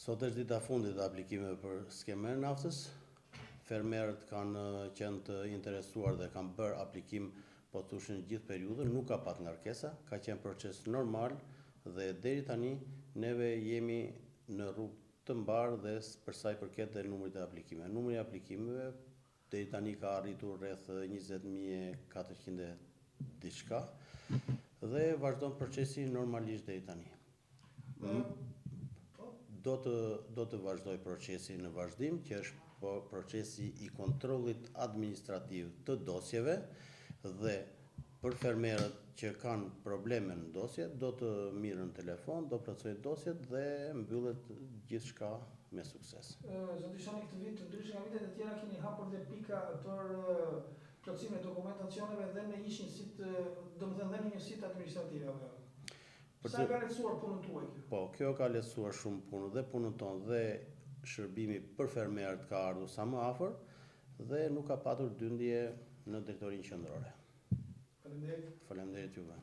Sot është dita fundit e aplikimeve për skemen e naftës. Fermerët kanë qenë të interesuar dhe kanë bërë aplikim po thoshin gjithë periudhën, nuk ka pat ngarkesa, ka qenë proces normal dhe deri tani neve jemi në rrugë të mbarë dhe për sa i përket dhe numrit e aplikimeve. Numri i aplikimeve deri tani ka arritur rreth 20.400 diçka dhe vazhdon procesi normalisht deri tani. Do të vazhdoj procesi në vazhdim, që është procesi i kontrollit administrativ të dosjeve dhe për fermerët që kanë probleme në dosje, do të mirën në telefon, do plotësojnë dosjet dhe mbyllet gjithçka me sukses. Zoti Shani, këtë vit, ndryshe nga vitet e tjera, keni hapur dhe pika për plotësim e dokumentacioneve dhe në ishin sit, domethënë dhe në një sit administrative apo jo? Sa ka lehtësuar punën tuaj kjo? Po, kjo ka lehtësuar shumë punën dhe punën tonë dhe shërbimi për fermerët ka ardhur sa më afër dhe nuk ka patur dyndje në drejtorinë qendrore. Faleminderit. Faleminderit juve.